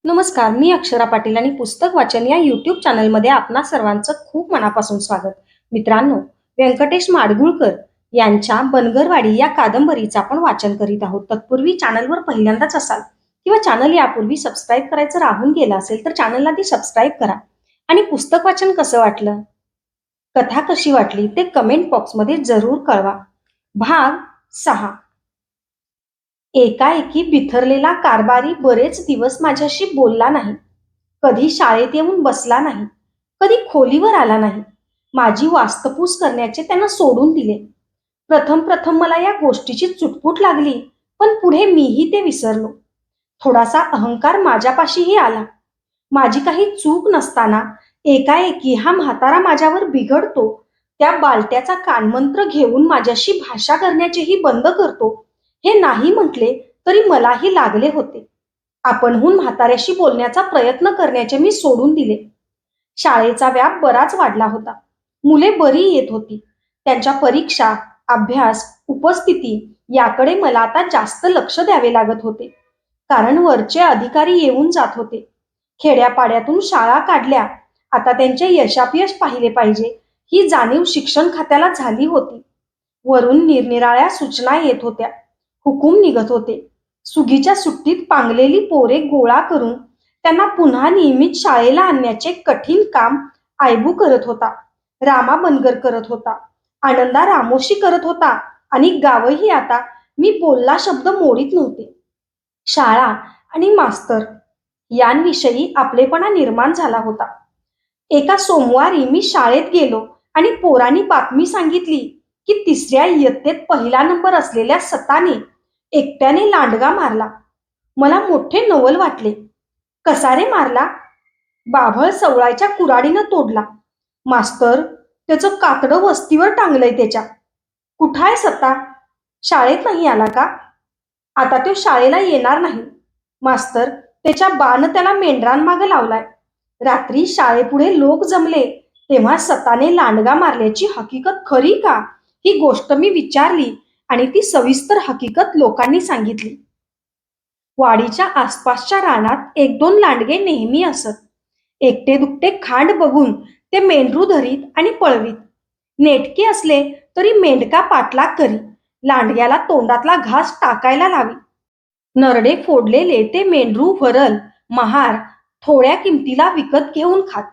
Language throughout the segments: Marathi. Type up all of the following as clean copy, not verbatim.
नमस्कार, मी अक्षरा पाटील आणि पुस्तक वाचन या यूट्यूब चॅनलमध्ये आपणा सर्वांचं खूप मनापासून स्वागत. मित्रांनो, व्यंकटेश माडगुळकर यांच्या बनगरवाडी या कादंबरीचं आपण वाचन करीत आहोत. तत्पूर्वी चॅनलवर पहिल्यांदाच असाल किंवा चॅनल यापूर्वी सबस्क्राईब करायचं राहून गेलं असेल तर चॅनलला ती सबस्क्राईब करा. आणि पुस्तक वाचन कसं वाटलं, कथा कशी वाटली ते कमेंट बॉक्समध्ये जरूर कळवा. भाग 6. एकाएकी बिथरलेला कारभारी बरेच दिवस माझ्याशी बोलला नाही. कधी शाळेत येऊन बसला नाही, कधी खोलीवर आला नाही. माझी वास्तपूस करण्याचे त्यानं सोडून दिले. प्रथम प्रथम मला या गोष्टीची चुटपुट लागली, पण पुढे मीही ते विसरलो. थोडासा अहंकार माझ्यापाशीही आला. माझी काही चूक नसताना एकाएकी हा म्हातारा माझ्यावर बिघडतो, त्या बालट्याचा कानमंत्र घेऊन माझ्याशी भाषा करण्याचेही बंद करतो, हे नाही म्हटले तरी मलाही लागले होते. आपणहून म्हाताऱ्याशी बोलण्याचा प्रयत्न करण्याचे मी सोडून दिले. शाळेचा व्याप बराच वाढला होता. मुले बरी येत होती. त्यांच्या परीक्षा, अभ्यास, उपस्थिती याकडे मला आता जास्त लक्ष द्यावे लागत होते. कारण वरचे अधिकारी येऊन जात होते. खेड्यापाड्यातून शाळा काढल्या, आता त्यांचे यशापयश पाहिले पाहिजे ही जाणीव शिक्षण खात्याला झाली होती. वरून निरनिराळ्या सूचना येत होत्या, हुकूम निघत होते. सुगीच्या सुट्टीत पांगलेली पोरे गोळा करून त्यांना पुन्हा नियमित शाळेला आणण्याचे कठीण काम आयबू करत होता, रामा बनगर करत होता, आनंदा रामोशी करत होता आणि गावही आता मी बोलला शब्द मोडीत नव्हते. शाळा आणि मास्तर यांविषयी आपलेपणा निर्माण झाला होता. एका सोमवारी मी शाळेत गेलो आणि पोरांनी बातमी सांगितली की 3ऱ्या इयत्तेत पहिला नंबर असलेल्या सताने एकट्याने लांडगा मारला. मला मोठे नवल वाटले. कसा रे मारला? बाभळ सवळायच्या कुऱ्हाडीनं तोडला. मास्तर, त्याचं कातडं वस्तीवर टांगलंय त्याच्या. कुठाय सता? शाळेत नाही आला का? आता तो शाळेला येणार नाही. मास्तर, त्याच्या बानं त्याला मेंढरांमागं लावलाय. रात्री शाळेपुढे लोक जमले तेव्हा सताने लांडगा मारल्याची हकीकत खरी का, ही गोष्ट मी विचारली आणि ती सविस्तर हकीकत लोकांनी सांगितली. वाडीच्या आसपासच्या रानात 1-2 लांडगे नेहमी असत. एकटे दुकटे खांड बघून ते मेंढरू धरीत आणि पळवीत. नेटके असले तरी मेंढका पाठलाग करी, लांडग्याला तोंडातला घास टाकायला लावी. नरडे फोडलेले ते मेंढरू वरल, महार थोड्या किमतीला विकत घेऊन खात.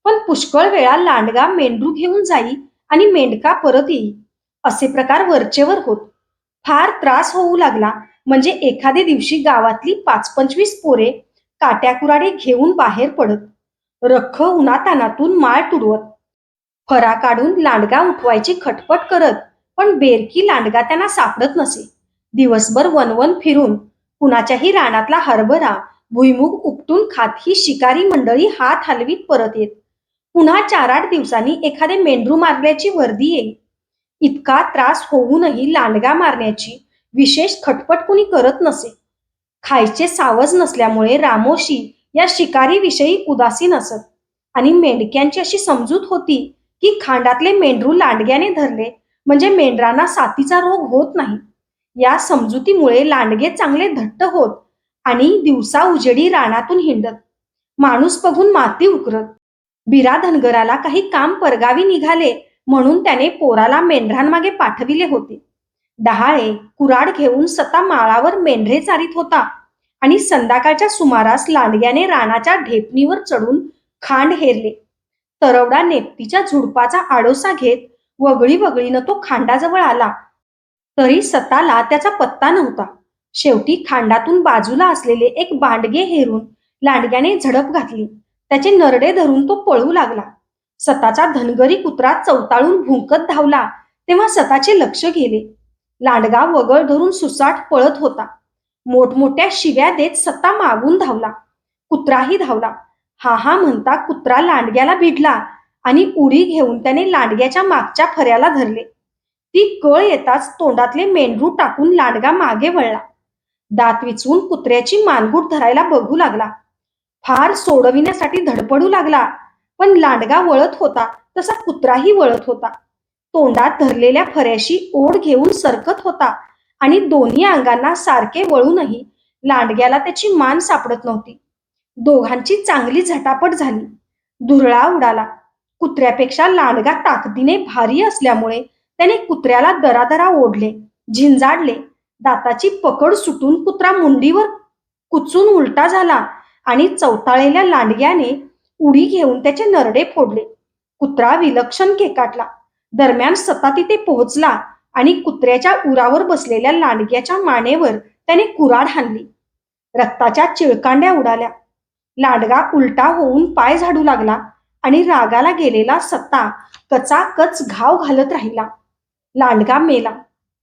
पण पुष्कळ वेळा लांडगा मेंढरू घेऊन जाई आणि मेंढका परत येई. असे प्रकार वरचेवर होत. फार त्रास होऊ लागला म्हणजे एखाद्या दिवशी गावातली 5-25 पोरे काट्या कुराडे घेऊन बाहेर पडत, रख्ख उन्हातानातून माळ तुडवत, फरा काढून लांडगा उठवायची खटपट करत, पण बेरकी लांडगा त्यांना सापडत नसे. दिवसभर वनवन फिरून कुणाच्याही रानातला हरभरा भुईमुग उपटून खात ही शिकारी मंडळी हात हलवीत परत येत. पुन्हा 4-8 दिवसांनी एखादे मेंढरू मारल्याची वर्दी येई. इतका त्रास होऊनही लांडगा मारण्याची विशेष खटपट कुणी करत नसे. खायचे सावज नसल्यामुळे रामोशी या शिकारीविषयी उदासीन असत आणि मेंढक्यांची अशी समजूत होती की खांडातले मेंढरू लांडग्याने धरले म्हणजे मेंढरांना साथीचा रोग होत नाही. या समजुतीमुळे लांडगे चांगले धट्ट होत आणि दिवसा उजेडी रानातून हिंडत, माणूस बघून माती उकरत. बिरा धनगराला काही काम परगावी निघाले म्हणून त्याने पोराला मेंढरांमागे पाठविले होते. डहाळे कुराड घेऊन सता माळावर मेंढरे चारीत होता आणि संध्याकाळच्या सुमारास लांडग्याने रानाच्या ढेपणीवर चढून खांड हेरले. तरवडा नेपटीच्या झुडपाचा आडोसा घेत वगळी वगळीनं तो खांडाजवळ आला, तरी सताला त्याचा पत्ता नव्हता. शेवटी खांडातून बाजूला असलेले एक बांडगे हेरून लांडग्याने झडप घातली. त्याचे नरडे धरून तो पळू लागला. सताचा धनगरी कुत्रा चवताळून भुंकत धावला तेव्हा सताचे लक्ष गेले. लांडगा वगळ धरून सुसाट पळत होता. मोठमोठ्या शिव्या देत सता मागून धावला. कुत्राही धावला. हा हा म्हणता कुत्रा लांडग्याला भिडला आणि उडी घेऊन त्याने लांडग्याच्या मागच्या फऱ्याला धरले. ती कळ येताच तोंडातले मेंढरू टाकून लांडगा मागे वळला. दात विचवून कुत्र्याची मानगूट धरायला बघू लागला. फार सोडविण्यासाठी धडपडू लागला, पण लांडगा वळत होता तसा कुत्राही वळत होता. तोंडात धरलेल्या फऱ्याशी ओढ घेऊन सरकत होता आणि दोन्ही अंगांना सारखे वळूनही लांडग्याला त्याची मान सापडत नव्हती. दोघांची चांगली झटापट झाली. धुरळा उडाला. कुत्र्यापेक्षा लांडगा ताकदीने भारी असल्यामुळे त्याने कुत्र्याला दरादरा ओढले, झिंजाडले. दाताची पकड सुटून कुत्रा मुंडीवर कुचून उलटा झाला आणि चवताळलेल्या लांडग्याने उडी घेऊन त्याचे नरडे फोडले. कुत्रा विलक्षण केकाटला. दरम्यान सता तिथे पोहोचला आणि कुत्र्याच्या उरावर बसलेल्या लांडग्याच्या मानेवर त्याने कुऱ्हाड हाणली. रक्ताच्या चिळकांड्या उडाल्या. लांडगा उलटा होऊन पाय झाडू लागला आणि रागाला गेलेला सत्ता कचाकच घाव घालत राहिला. लांडगा मेला.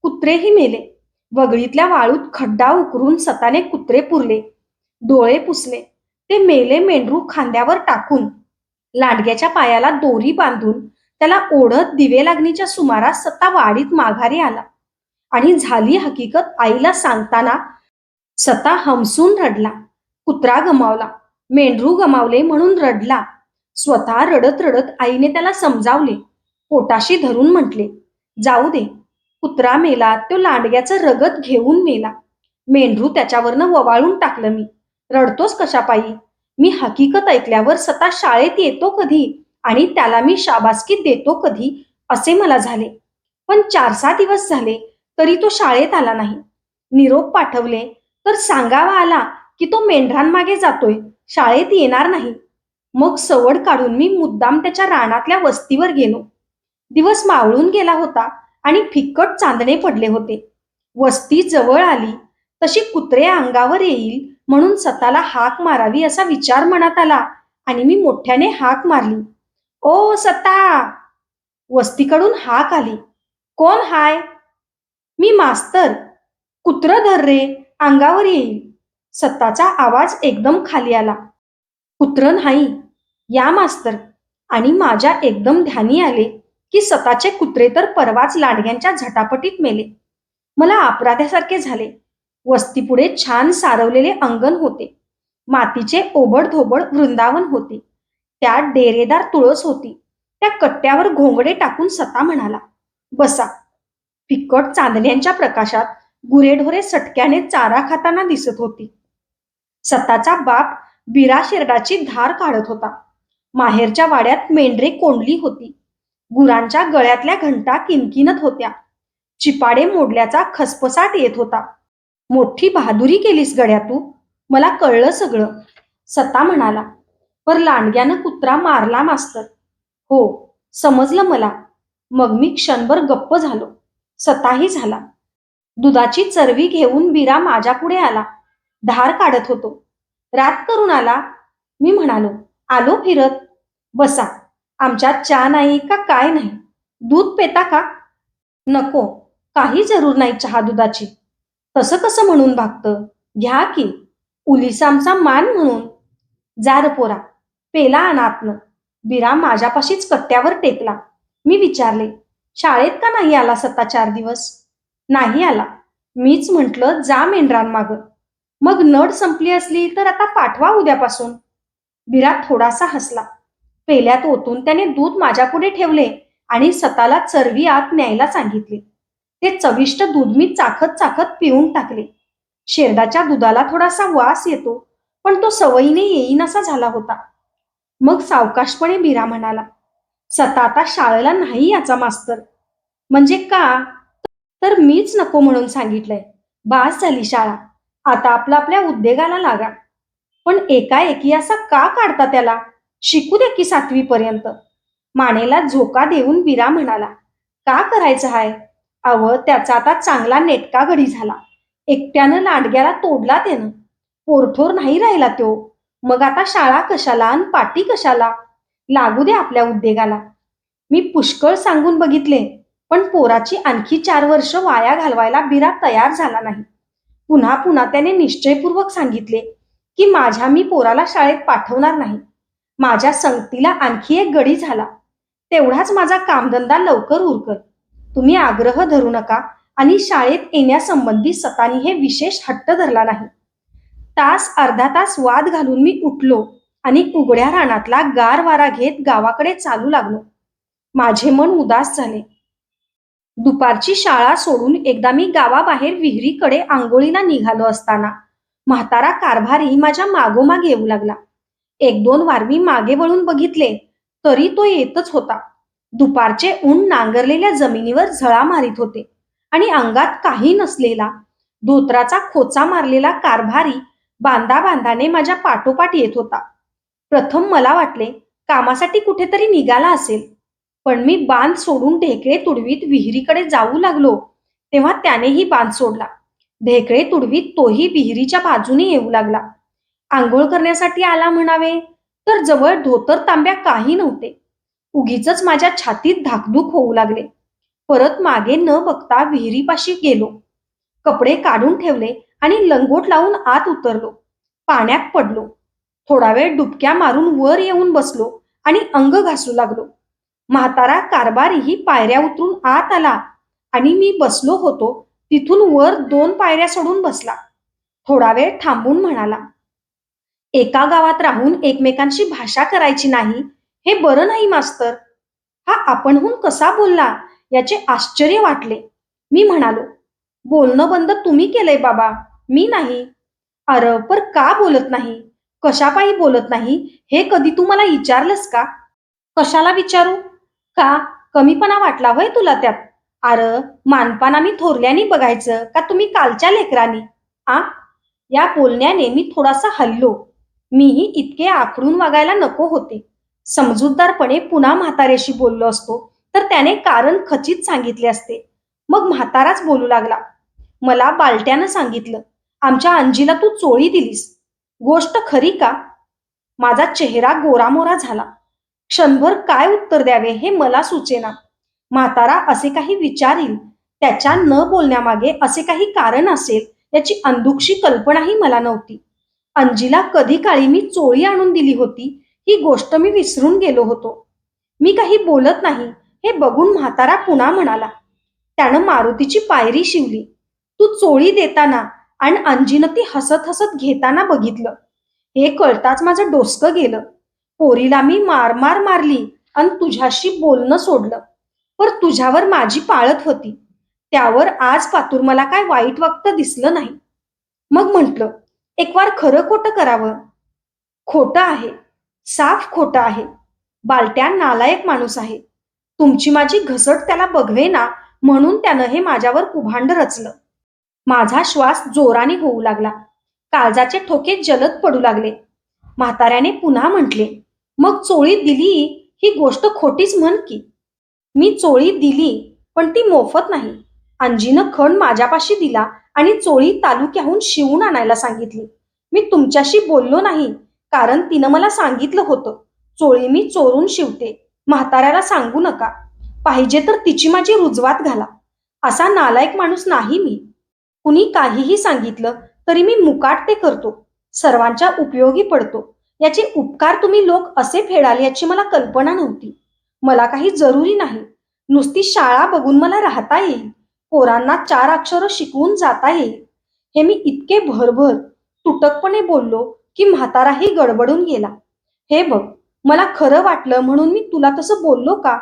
कुत्रेही मेले. वगळीतल्या वाळूत खड्डा उकरून सताने कुत्रे पुरले, डोळे पुसले. ते मेले मेंढरू खांद्यावर टाकून लांडग्याच्या पायाला दोरी बांधून त्याला ओढत दिवे लागणीच्या सुमारास सत्ता वाडीत माघारी आला. आणि झाली हकीकत आईला सांगताना सता हमसून रडला. कुत्रा गमावला, मेंढरू गमावले म्हणून रडला. स्वतः रडत रडत आईने त्याला समजावले. पोटाशी धरून म्हटले, जाऊ दे. कुत्रा मेला, तो लांडग्याचं रगत घेऊन मेला. मेंढरू त्याच्यावरनं ववाळून टाकलं मी. रडतोस कशापायी? मी हकीकत ऐकल्यावर सता शाळेत येतो कधी आणि त्याला मी शाबासकी देतो कधी असे मला झाले. पण 4-6 दिवस झाले तरी तो शाळेत आला नाही. निरोप पाठवले तर सांगावा आला की तो मेंढरांमागे जातोय, शाळेत येणार नाही. मग सवड काढून मी मुद्दाम त्याच्या रानातल्या वस्तीवर गेलो. दिवस मावळून गेला होता आणि फिक्कट चांदणे पडले होते. वस्ती जवळ आली तशी कुत्रे अंगावर येईल म्हणून सताला हाक मारावी असा विचार मनात आला आणि मी मोठ्याने हाक मारली. ओ सता! वस्तीकडून हाक आली. कोण हाय? मी मास्तर. कुत्र धर रे, अंगावर येईल. सत्ताचा आवाज एकदम खाली आला. कुत्र नाही, या मास्तर. आणि माझ्या एकदम ध्यानी आले की सताचे कुत्रे तर परवाच लांडग्यांच्या झटापटीत मेले. मला अपराध्यासारखे झाले. वस्तीपुढे छान सारवलेले अंगण होते. मातीचे ओबडधोबड वृंदावन होते. त्यात डेरेदार तुळस होती. त्या कट्ट्यावर घोंगडे टाकून सता म्हणाला, बसा. फिक्कट चांदण्यांच्या प्रकाशात गुरेढोरे सटक्याने चारा खाताना दिसत होती. सताचा बाप बिरा शेरडाची धार काढत होता. माहेरच्या वाड्यात मेंढरे कोंडली होती. गुरांच्या गळ्यातल्या घंटा किनकिनत होत्या. चिपाडे मोडल्याचा खसपसाट येत होता. मोठी बहादुरी केलीस गड्या तू. मला कळलं सगळं, सता म्हणाला. पर लांडग्यानं कुत्रा मारला मास्तर. हो, समजलं मला. मग मी क्षणभर गप्प झालो. सताही झाला. दुधाची चरवी घेऊन बिरा माझ्यापुढे आला. धार काढत होतो. रात करून आला? मी म्हणालो, आलो फिरत. बसा. आमच्यात चहा नाही का काय नाही? दूध पेता का? नको, काही जरूर नाही चहा दुधाची. तसं कसं म्हणून भागतं? घ्या की. उलिसा आमचा मान म्हणून. जार पोरा, पेला अनातनं. बिरा माझ्यापाशीच कट्ट्यावर टेकला. मी विचारले, शाळेत का नाही आला सत्ता 4 दिवस? नाही आला. मीच म्हटलं जा मेंढरांमाग. मग नड संपली असली तर आता पाठवा उद्यापासून. बिरा थोडासा हसला. पेल्यात ओतून त्याने दूध माझ्यापुढे ठेवले आणि सताला चरवी आत न्यायला सांगितले. ते चविष्ट दूध मी चाखत चाखत पिऊन टाकले. शेरडाच्या दुधाला थोडासा वास येतो, पण तो सवयीने येईनासा झाला होता. मग सावकाशपणे बिरा म्हणाला, सता आता शाळेला नाही याचा मास्तर. म्हणजे का? तर मीच नको म्हणून सांगितलंय. बास झाली शाळा. आता आपला आपल्या उद्योगाला लागा. पण एकाएकी असा का काढता त्याला? शिकू दे की 7वी पर्यंत. मानेला झोका देऊन बिरा म्हणाला, का करायचं हाय? अव त्याचा आता चांगला नेटका गडी झाला. एकट्यानं लांडग्याला तोडला त्यानं. पोरठोर नाही राहिला तो. मग आता शाळा कशाला आणि पाटी कशाला? लागू दे आपल्या उद्योगाला. मी पुष्कळ सांगून बघितले, पण पोराची आणखी 4 वर्ष वाया घालवायला बिरा तयार झाला नाही. पुन्हा पुन्हा त्याने निश्चयपूर्वक सांगितले की माझ्या मी पोराला शाळेत पाठवणार नाही. माझ्या संगतीला आणखी एक गडी झाला. तेवढाच माझा कामधंदा लवकर उरकत. तुम्ही आग्रह धरू नका आणि शाळेत येण्यासंबंधी सतानी हे विशेष हट्ट धरला नाही. तास अर्धा तास वाद घालून मी उठलो आणि उघड्या रानातला गार वारा घेत गावाकडे चालू लागलो. माझे मन उदास झाले. दुपारची शाळा सोडून एकदा मी गावाबाहेर विहिरीकडे आंघोळीला निघालो असताना म्हातारा कारभारी माझ्या मागोमाग येऊ लागला. एक दोन वार मी मागे वळून बघितले, तरी तो येतच होता. दुपारचे ऊन नांगरलेल्या जमिनीवर झळा मारित होते आणि अंगात काही नसलेला धोत्राचा खोचा मारलेला कारभारी बांधा बांधाने माझ्या पाठोपाठ येत होता. प्रथम मला वाटले कामासाठी कुठेतरी निघाला असेल, पण मी बांध सोडून ढेकळे तुडवीत विहिरीकडे जाऊ लागलो तेव्हा त्यानेही बांध सोडला. ढेकळे तुडवीत तोही विहिरीच्या बाजूने येऊ लागला. आंघोळ करण्यासाठी आला म्हणावे, तर जवळ धोतर तांब्या काही नव्हते. उगीचच माझ्या छातीत धाकधूक होऊ लागले. परत मागे न बघता विहिरीपाशी गेलो. कपडे काढून ठेवले आणि लंगोट लावून आत उतरलो. पाण्यात पडलो. थोडा वेळ डुबक्या मारून वर येऊन बसलो आणि अंग घासू लागलो. म्हातारा कारभारीही पायऱ्या उतरून आत आला आणि मी बसलो होतो तिथून वर 2 पायऱ्या सोडून बसला. थोडा वेळ थांबून म्हणाला, एका गावात राहून एकमेकांशी भाषा करायची नाही, हे बरं नाही मास्तर. हा आपणहून कसा बोलला याचे आश्चर्य वाटले. मी म्हणालो, बोलणं बंद तुम्ही केलंय बाबा, मी नाही. अरे पर का बोलत नाही, कशापायी बोलत नाही, हे कधी तू मला विचारलंस का? कशाला विचारू? का कमीपणा वाटला होय तुला त्यात? अरे मानपान मी थोरल्यानी बघायचं का तुम्ही कालच्या लेकरांनी? आ या बोलण्याने मी थोडासा हललो. मीही इतके आखडून वागायला नको होते. समजूतदारपणे पुन्हा म्हाताऱ्याशी बोललो असतो तर त्याने कारण खचित सांगितले असते. मग म्हाताराच बोलू लागला. मला बालट्यानं सांगितलं, आमच्या अंजीला तू चोळी दिलीस. गोष्ट खरी का? माझा चेहरा गोरामोरा झाला. क्षणभर काय उत्तर द्यावे हे मला सुचेना. म्हातारा असे काही विचारील, त्याच्या न बोलण्यामागे असे काही कारण असेल याची अंधुकशी कल्पनाही मला नव्हती. अंजीला कधी काळी मी चोळी आणून दिली होती ही गोष्ट मी विसरून गेलो होतो. मी काही बोलत नाही हे बघून म्हातारा पुन्हा म्हणाला. त्यानं मारुतीची पायरी शिवली. तू चोळी देताना आणि अंजीनं ती हसत हसत घेताना बघितलं. हे कळताच माझं डोसकं गेलं. पोरीला मी मार मार मारली आणि तुझ्याशी बोलणं सोडलं. पर तुझ्यावर माझी पाळत होती. त्यावर आज पातूर मला काय वाईट वागतं दिसलं नाही. मग म्हटलं, एक वार खरं खोटं करावं. खोटं आहे, साफ खोटं आहे. बालट्या नालायक माणूस आहे. तुमची माझी घसट त्याला बघवेना म्हणून त्यानं हे माझ्यावर कुभांड रचलं. माझा श्वास जोराने होऊ लागला. काळजाचे ठोके जलद पडू लागले. म्हाताऱ्याने पुन्हा म्हटले, मग चोळी दिली ही गोष्ट खोटीच म्हण की. मी चोळी दिली, पण ती मोफत नाही. अंजीनं खण माझ्यापाशी दिला आणि चोळी तालुक्याहून शिवून आणायला सांगितली. मी तुमच्याशी बोललो नाही, कारण तिनं मला सांगितलं होतं, चोळी मी चोरून शिवते. म्हाताऱ्याला सांगू नका. पाहिजे तर तिची माझी रुजवात घाला. असा नालायक माणूस नाही मी. कुणी काहीही सांगितलं तरी मी मुकाट ते करतो. सर्वांच्या उपयोगी पडतो. याचे उपकार तुम्ही लोक असे फेडाल याची मला कल्पना नव्हती. मला काही जरुरी नाही. नुसती शाळा बघून मला राहता येईल. पोरांना 4 अक्षरं शिकवून जाता येईल. हे मी इतके भरभर तुटकपणे बोललो की म्हाताराही गडबडून गेला. हे बघ, मला खरं वाटलं म्हणून मी तुला तसं बोललो का?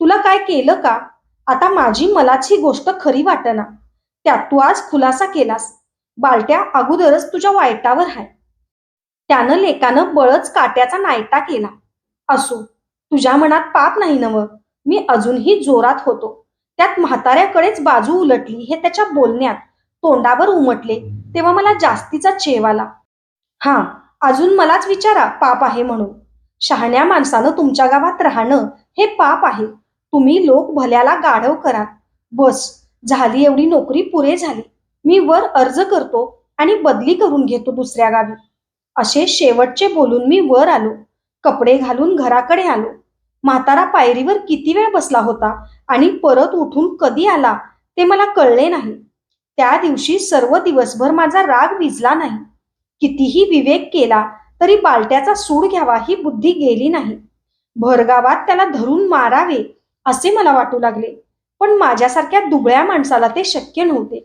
तुला काय केलं का? आता माझी मलाच ही गोष्ट खरी वाटना. त्यात तू आज खुलासा केलास. बालट्या अगोदरच तुझ्या वाईटावर आहे. त्यानं लेकानं बळच काट्याचा नायटा केला. असो, तुझ्या मनात पाप नाही नव. मी अजूनही जोरात होतो. त्यात म्हाताऱ्याकडेच बाजू उलटली हे त्याच्या बोलण्यात तोंडावर उमटले तेव्हा मला जास्तीचा चेव आला. हा, अजून मलाच विचारा पाप आहे म्हणून. शहाण्या माणसानं तुमच्या गावात राहणं हे पाप आहे. तुम्ही लोक भल्याला गाढव करा. बस, झाली एवढी नोकरी पुरे झाली. मी वर अर्ज करतो आणि बदली करून घेतो दुसऱ्या गावी. असे शेवटचे बोलून मी वर आलो. कपडे घालून घराकडे आलो. म्हातारा पायरीवर किती वेळ बसला होता आणि परत उठून कधी आला ते मला कळले नाही. त्या दिवशी सर्व दिवसभर माझा राग विझला नाही. कितीही विवेक केला तरी बालट्याचा सूड घ्यावा ही बुद्धी गेली नाही. भरगावात त्याला धरून मारावे असे मला वाटू लागले. पण माझ्यासारख्या दुबळ्या माणसाला ते शक्य नव्हते.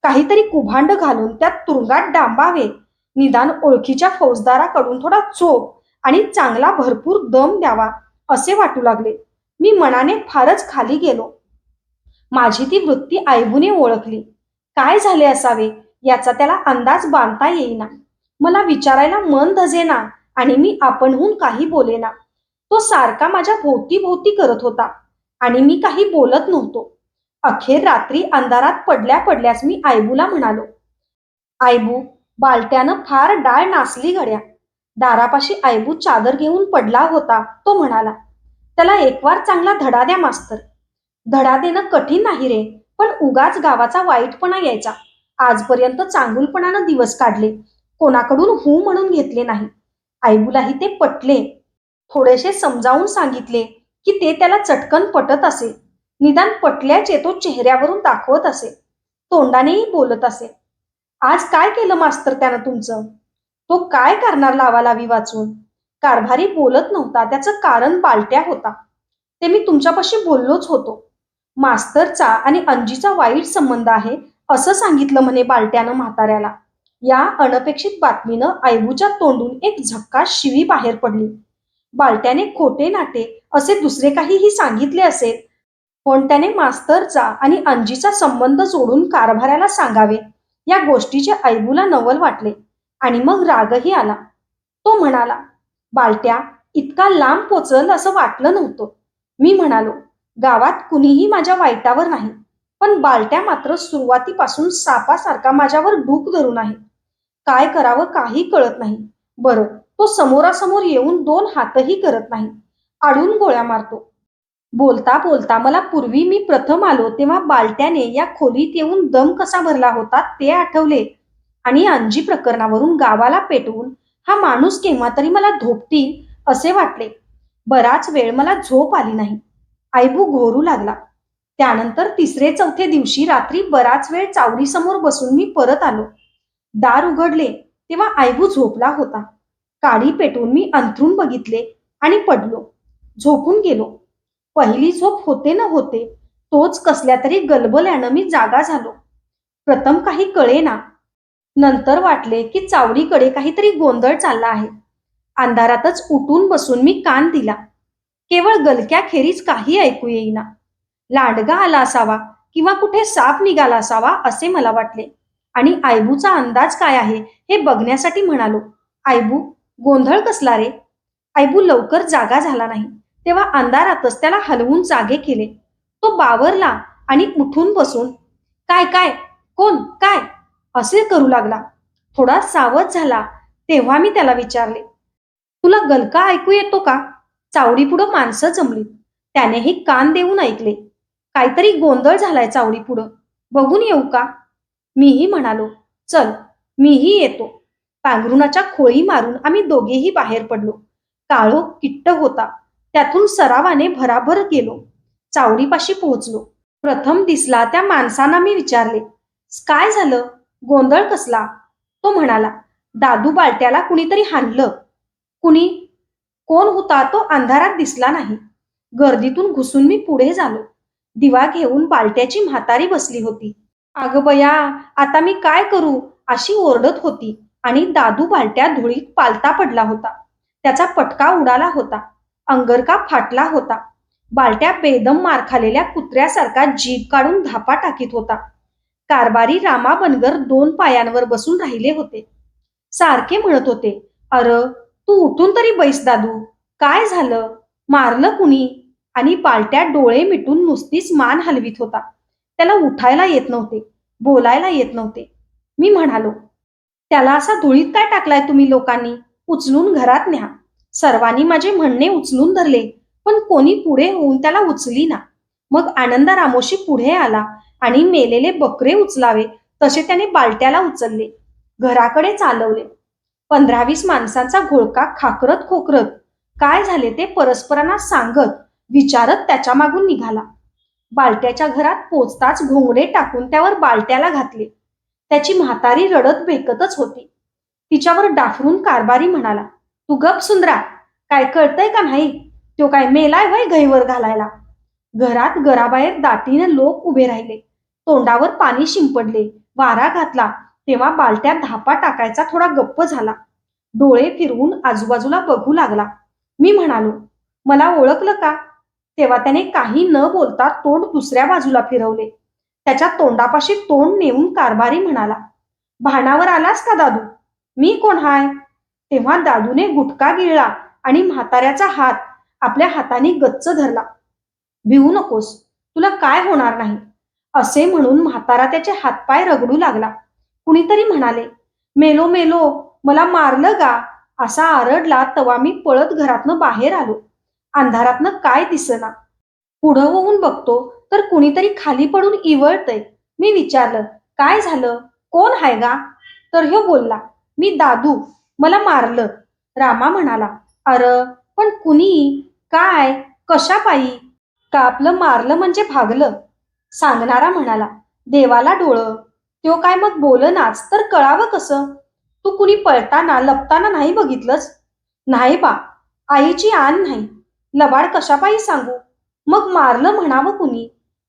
काहीतरी कुभांड घालून त्यात तुरुंगात डांबावे. निदान ओळखीच्या फौजदाराकडून थोडा चोप आणि चांगला भरपूर दम द्यावा असे वाटू लागले. मी मनाने फारच खाली गेलो. माझी ती वृत्ती आयबूने ओळखली. काय झाले असावे याचा त्याला अंदाज बांधता येईना. मला विचारायला मन धजेना आणि मी आपणहून काही बोलेना. तो सारखा माझ्या भोवती भोवती करत होता आणि मी काही बोलत नव्हतो. अखेर रात्री अंधारात पडल्या पडल्यास मी आयबूला म्हणालो, आयबू, बालट्यानं फार डाळ नासली गड्या. दारापाशी आयबू चादर घेऊन पडला होता. तो म्हणाला, त्याला एक वार चांगला धडा द्या मास्तर. धडा देणं कठीण नाही रे, पण उगाच गावाचा वाईटपणा यायचा. आजपर्यंत चांगुलपणानं दिवस काढले, कोणाकडून हू म्हणून घेतले नाही. आयबूलाही ते पटले. थोडेसे समजावून सांगितले की ते त्याला चटकन पटत असे. निदान पटल्याचे तो चेहऱ्यावरून दाखवत असे, तोंडानेही बोलत असे. आज काय केलं मास्तर त्यानं तुमचं? तो काय करणार लावालावी वाचून? कारभारी बोलत नव्हता, त्याचं कारण बालट्या होता. ते मी तुमच्यापाशी बोललोच होतो. मास्तरचा आणि अंजीचा वाईट संबंध आहे असं सांगितलं म्हणे बालट्यानं म्हाताऱ्याला. या अनपेक्षित बातमीनं आयबूच्या तोंडून एक झक्कास शिवी बाहेर पडली. बालट्याने खोटे नाटे असे दुसरे काहीही सांगितले असेल, पण त्याने मास्तरचा आणि अंजीचा संबंध जोडून कारभाऱ्याला सांगावे या गोष्टीचे आयबूला नवल वाटले आणि मग रागही आला. तो म्हणाला, बालट्या इतका लांब पोचल असं वाटलं नव्हतं. मी म्हणालो, गावात कुणीही माझ्या वाईटावर नाही, पण बालट्या मात्र सुरुवातीपासून सापासारखा माझ्यावर डूक धरून आहे. काय करावं काही कळत नाही. बरं, तो समोरासमोर येऊन दोन हातही करत नाही, आडून गोळ्या मारतो. बोलता बोलता मला पूर्वी मी प्रथम आलो तेव्हा बालट्याने या खोलीत येऊन दम कसा भरला होता ते आठवले आणि अंजी प्रकरणावरून गावाला पेटवून हा माणूस केव्हा तरी मला धोपतील असे वाटले. बराच वेळ मला झोप आली नाही. आयबू घोरू लागला. त्यानंतर तिसरे चौथे दिवशी रात्री बराच वेळ चावडीसमोर बसून मी परत आलो. दार उघडले तेव्हा आयबू झोपला होता. काडी पेटवून मी अंथरूण बघितले आणि पडलो. झोपून गेलो. पहिली झोप होते न होते, तोच कसल्या तरी गलबल्यानं मी जागा झालो. प्रथम काही कळेना. नंतर वाटले की चावडीकडे काहीतरी गोंधळ चालला आहे. अंधारातच उठून बसून मी कान दिला. केवळ गलक्याखेरीज काही ऐकू येईना. लांडगा आला असावा किंवा कुठे साप निघाला असावा असे मला वाटले आणि आयबूचा अंदाज काय आहे हे बघण्यासाठी म्हणालो, आयबू, गोंधळ कसला रे? आयबू लवकर जागा झाला नाही. तेव्हा अंधारातच त्याला हलवून जागे केले. तो बावरला आणि उठून बसून, काय काय, कोण, काय असे करू लागला. थोडा सावध झाला तेव्हा मी त्याला विचारले, तुला गलका ऐकू येतो का? चावडीपुढं माणसं जमली. त्यानेही कान देऊन ऐकले. काहीतरी गोंधळ झालाय चावडीपुढं, बघून येऊ का? मीही म्हणालो, चल, मीही येतो. पांघरुणाच्या खोळी मारून आम्ही दोघेही बाहेर पडलो. काळोख किट्ट होता. त्यातून सरावाने भराभर गेलो. चावडीपाशी पोहोचलो. प्रथम दिसला त्या माणसांना मी विचारले, काय झालं? गोंधळ कसला? तो म्हणाला, दादू बालट्याला कुणीतरी हाणलं. कुणी? कोण होता तो अंधारात दिसला नाही. गर्दीतून घुसून मी पुढे झालो. दिवा घेऊन बालट्याची म्हातारी बसली होती. अगं बया, आता मी काय करू अशी ओरडत होती आणि दादू बालट्या धुळीत पालता पडला होता. त्याचा पटका उडाला होता. अंगरका फाटला होता. बालट्या बेदम मार खालेल्या कुत्र्यासारखा जीभ काढून धापा टाकीत होता. कारभारी रामा बनगर दोन पायांवर बसून राहिले होते. सारखे म्हणत होते, अर, तू उठून तरी बैस दादू, काय झालं? मारलं कुणी? आणि बालट्या डोळे मिटून नुसतीच मान हलवीत होता. त्याला उठायला येत नव्हते, बोलायला येत नव्हते. मी म्हणालो, त्याला असा धुळीत काय टाकलाय तुम्ही लोकांनी? उचलून घरात न्या. सर्वांनी माझे म्हणणे उचलून धरले, पण कोणी पुढे होऊन त्याला उचली ना. मग आनंदा रामोशी पुढे आला आणि मेलेले बकरे उचलावे तसे त्याने बालट्याला उचलले. घराकडे चालवले. 15-20 माणसांचा घोळका खाकरत खोकरत काय झाले ते परस्परांना सांगत विचारत त्याच्या मागून निघाला. बालट्याच्या घरात पोचताच घोंगडे टाकून त्यावर बालट्याला घातले. त्याची म्हातारी रडत बेकतच होती. तिच्यावर डाफरून कारभारी म्हणाला, तू गप सुंदरा, काय कळतंय का नाही? तो काय मेलाय वय गहीवर घालायला? घरात घराबाहेर दाटीनं लोक उभे राहिले. तोंडावर पाणी शिंपडले. वारा घातला तेव्हा बालट्या धापा टाकायचा थोडा गप्प झाला. डोळे फिरवून आजूबाजूला बघू लागला. मी म्हणालो, मला ओळखलं का? तेव्हा त्याने काही न बोलता तोंड दुसऱ्या बाजूला फिरवले. त्याच्या तोंडापाशी तोंड नेऊन कारभारी म्हणाला, भानावर आलास का दादू? मी कोण हाय? तेव्हा दादूने गुटखा गिळला आणि म्हाताऱ्याचा हात आपल्या हाताने गच्च धरला. भिवू नकोस, तुला काय होणार नाही, असे म्हणून म्हातारा त्याचे हातपाय रगडू लागला. कुणीतरी म्हणाले, मेलो मेलो, मला मारलं का? असा आरडला तेव्हा मी पळत घरातनं बाहेर आलो. अंधारातनं काय दिसेना. पुढं होऊन बघतो तर कुणीतरी खाली पडून इवळतय. मी विचारलं, काय झालं? कोण हाय गा? तर ह्यो बोलला, मी दादू, मला मारलं. रामा म्हणाला, अर पण कुणी? काय? कशा पायी? का आपलं मारलं म्हणजे भागलं? सांगणारा म्हणाला, देवाला डोळं. त्यो काय मग बोलनाच तर कळावं कसं? तू कुणी पळताना लपताना नाही बघितलंस? नाही बा, आईची आण नाही. लबाड कशापायी सांगू? मग मारलं म्हणावं कुणी?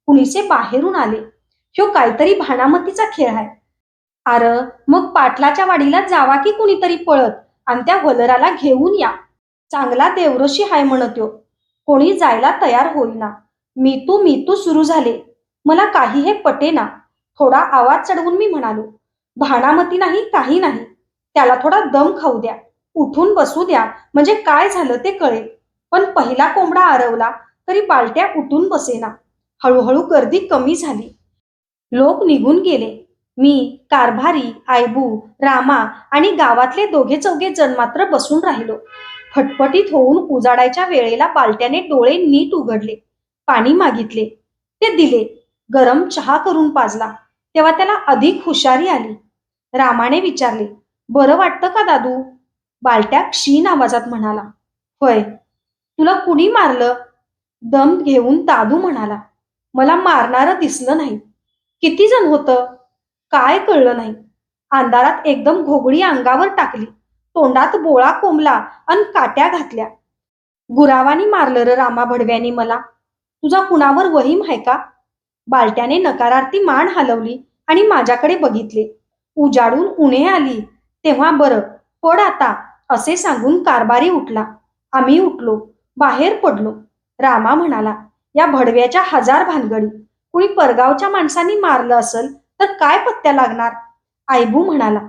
कुणीचे बाहेरून आले. ह्यो काहीतरी भानामतीचा खेळ आहे. अर मग पाटलाच्या वाडीला जावा की कुणीतरी पळत आणि त्या वलराला घेऊन या. चांगला देवऋषी हाय म्हणत यो. कोणी जायला तयार होईना. मी तू सुरू झाले. मला काही हे पटेना. थोडा आवाज चढवून मी म्हणालो, भानामती नाही, काही नाही. त्याला थोडा दम खाऊ द्या, उठून बसू द्या, म्हणजे काय झालं ते कळेल. पण पहिला कोंबडा आरवला तरी बालट्या उठून बसेना. हळूहळू गर्दी कमी झाली. लोक निघून गेले. मी, कारभारी, आयबू, रामा आणि गावातले दोघे चौघे जण मात्र बसून राहिलो. फटफटीत होऊन उजाडायच्या वेळेला बालट्याने डोळे नीट उघडले. पाणी मागितले. ते दिले. गरम चहा करून पाजला. तेव्हा त्याला अधिक हुशारी आली. रामाने विचारले, बरं वाटतं का दादू? बालट्या क्षीण आवाजात म्हणाला, होय. तुला कुणी मारलं? दम घेऊन दादू म्हणाला, मला मारणारं दिसलं नाही. किती जण होतं? काय कळलं नाही. अंधारात एकदम घोगडी अंगावर टाकली, तोंडात बोळा कोंबला अन काट्या घातल्या. गुरावानी मारलं र रामा भडव्यानी मला. तुझा कुणावर वहीम आहे का? बालट्याने नकारार्थी मान हलवली आणि माझ्याकडे बघितले. उजाडून उणे आली. तेव्हा बरं, पड आता, असे सांगून कारभारी उठला. आम्ही उठलो, बाहेर पडलो. रामा म्हणाला, या भडव्याच्या 1000 भानगडी. कुणी परगावच्या माणसांनी मारलं असेल तर काय पत्त्या लागणार? आयबू म्हणाला,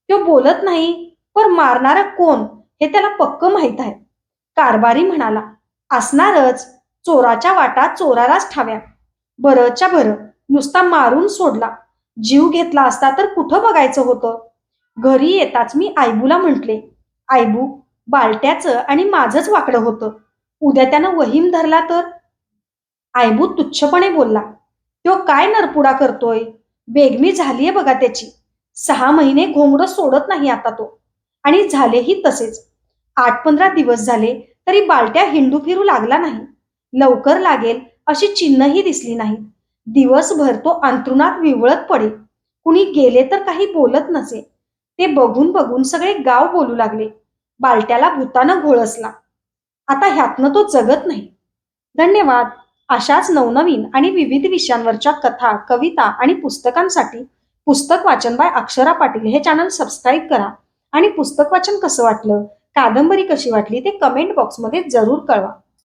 तो बोलत नाही, पण मारणारा कोण हे त्याला पक्क माहित आहे. कारभारी म्हणाला, असणारच. चोराच्या वाटा चोरालाच ठाव्या. बरंच्या बरं, नुसता मारून सोडला. जीव घेतला असता तर कुठं बघायचं होतं? घरी येताच मी आयबूला म्हटले, आयबू, बालट्याचं आणि माझंच वाकडं होतं. उद्या त्यानं वहीम धरला तर? आयबू तुच्छपणे बोलला, तो काय नरपुडा करतोय? बेगमी झालीये बघा त्याची. 6 महिने घोंगडं सोडत नाही आता तो. आणि झालेही तसेच. 8-15 दिवस झाले तरी बालट्या हिंडू फिरू लागला नाही. लवकर लागेल अशी चिन्हही दिसली नाही. दिवसभर तो अंथरुणात विवळत पडे. कुणी गेले तर काही बोलत नसे. ते बघून बघून सगळे गाव बोलू लागले. बालट्याला भूतानं घोळसला. आता ह्यातनं तो जगत नाही. धन्यवाद. अशाच नवनवीन आणि विविध विषयांवरच्या कथा, कविता आणि पुस्तकांसाठी पुस्तक वाचन बाय अक्षरा पाटील हे चॅनल सबस्क्राईब करा आणि पुस्तक वाचन कसं वाटलं, कादंबरी कशी वाटली ते कमेंट बॉक्समध्ये जरूर कळवा.